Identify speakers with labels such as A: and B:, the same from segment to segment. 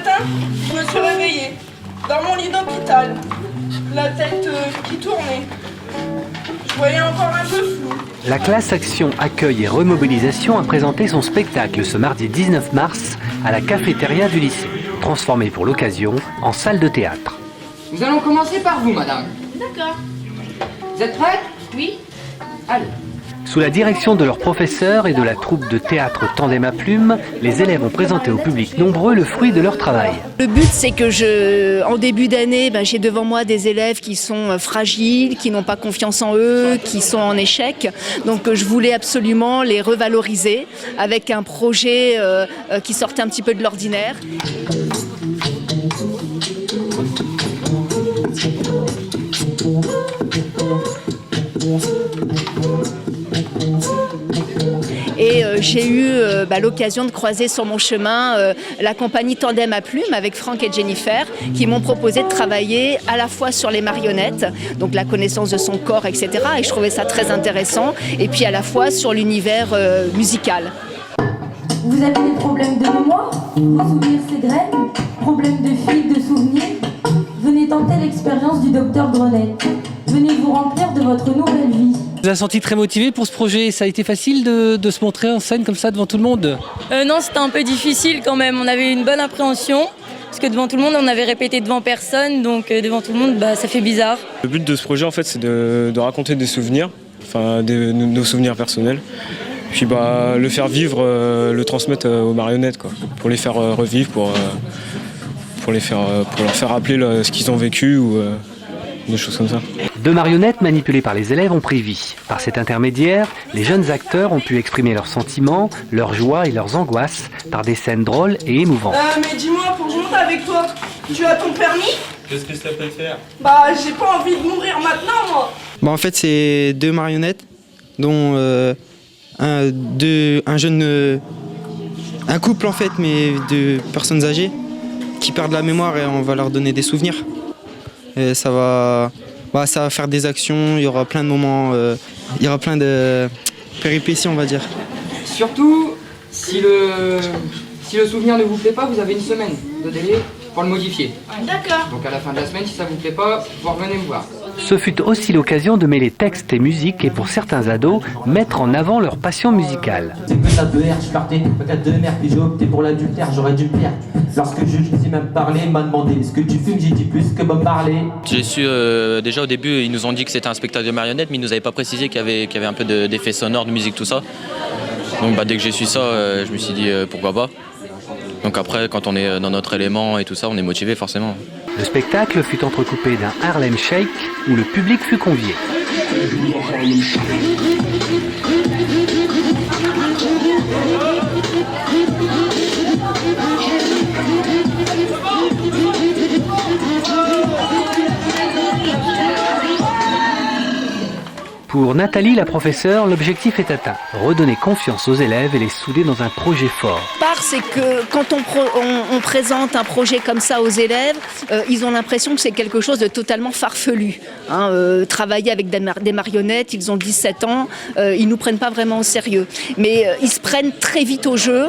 A: matin, je me suis réveillée dans mon lit d'hôpital, la tête qui tournait. Je voyais encore un peu flou.
B: La classe Action, Accueil et Remobilisation a présenté son spectacle ce mardi 19 mars à la cafétéria du lycée, transformée pour l'occasion en salle de théâtre.
C: Nous allons commencer par vous, madame.
D: D'accord.
C: Vous êtes prête?
D: Oui.
C: Allez.
B: Sous la direction de leurs professeurs et de la troupe de théâtre Tandem à Plume, les élèves ont présenté au public nombreux le fruit de leur travail.
E: Le but, c'est que en début d'année, j'ai devant moi des élèves qui sont fragiles, qui n'ont pas confiance en eux, qui sont en échec. Donc je voulais absolument les revaloriser avec un projet qui sortait un petit peu de l'ordinaire. Et j'ai eu l'occasion de croiser sur mon chemin la compagnie Tandem à Plume avec Franck et Jennifer qui m'ont proposé de travailler à la fois sur les marionnettes, donc la connaissance de son corps, etc. Et je trouvais ça très intéressant. Et puis à la fois sur l'univers musical.
F: Vous avez des problèmes de mémoire? Vos souvenirs s'égrènent? Problèmes de fil, de souvenirs? Venez tenter l'expérience du docteur Grenette. Venez vous remplir de votre nouvelle vie.
G: Vous avez senti très motivé pour ce projet? Ça a été facile de se montrer en scène comme ça devant tout le monde?
H: Non, c'était un peu difficile quand même. On avait une bonne appréhension. Parce que devant tout le monde, on avait répété devant personne. Donc devant tout le monde, ça fait bizarre.
I: Le but de ce projet, en fait, c'est de raconter des souvenirs, enfin nos souvenirs personnels. Puis le faire vivre, le transmettre aux marionnettes, quoi, pour les faire revivre, pour leur faire rappeler ce qu'ils ont vécu ou des choses comme ça.
B: Deux marionnettes manipulées par les élèves ont pris vie. Par cet intermédiaire, les jeunes acteurs ont pu exprimer leurs sentiments, leurs joies et leurs angoisses par des scènes drôles et émouvantes.
A: Mais dis-moi, pour que je monte avec toi, tu as ton permis?
I: Qu'est-ce que ça peut faire?
A: J'ai pas envie de mourir maintenant, moi.
J: En fait, c'est deux marionnettes, dont un couple en fait, mais de personnes âgées qui perdent la mémoire et on va leur donner des souvenirs. Et ça va faire des actions, il y aura plein de moments, il y aura plein de péripéties, on va dire.
C: Surtout, si le souvenir ne vous plaît pas, vous avez une semaine de délai pour le modifier.
D: D'accord.
C: Donc à la fin de la semaine, si ça vous plaît pas, vous revenez me voir.
B: Ce fut aussi l'occasion de mêler texte et musique et pour certains ados, mettre en avant leur passion musicale.
K: C'est que ça peut je partais peut-être de mer, puis j'ai opté pour l'adultère, j'aurais dû me plaire. Lorsque je sais même parler, il m'a demandé est-ce que tu fumes, j'ai dit plus que me parler.
L: J'ai su déjà au début, ils nous ont dit que c'était un spectacle de marionnettes, mais ils nous avaient pas précisé qu'il y avait un peu d'effets sonores, de musique, tout ça. Donc dès que j'ai su ça, je me suis dit pourquoi pas. Donc après, quand on est dans notre élément et tout ça, on est motivé forcément.
B: Le spectacle fut entrecoupé d'un Harlem Shake où le public fut convié. Pour Nathalie, la professeure, l'objectif est atteint. Redonner confiance aux élèves et les souder dans un projet fort.
E: C'est que quand on présente un projet comme ça aux élèves, ils ont l'impression que c'est quelque chose de totalement farfelu. Travailler avec des marionnettes, ils ont 17 ans, ils ne nous prennent pas vraiment au sérieux. Mais ils se prennent très vite au jeu,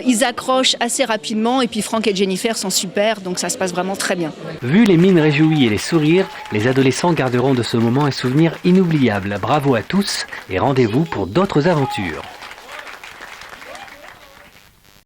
E: ils accrochent assez rapidement et puis Franck et Jennifer sont super, donc ça se passe vraiment très bien.
B: Vu les mines réjouies et les sourires, les adolescents garderont de ce moment un souvenir inoubliable. Bravo à tous et rendez-vous pour d'autres aventures.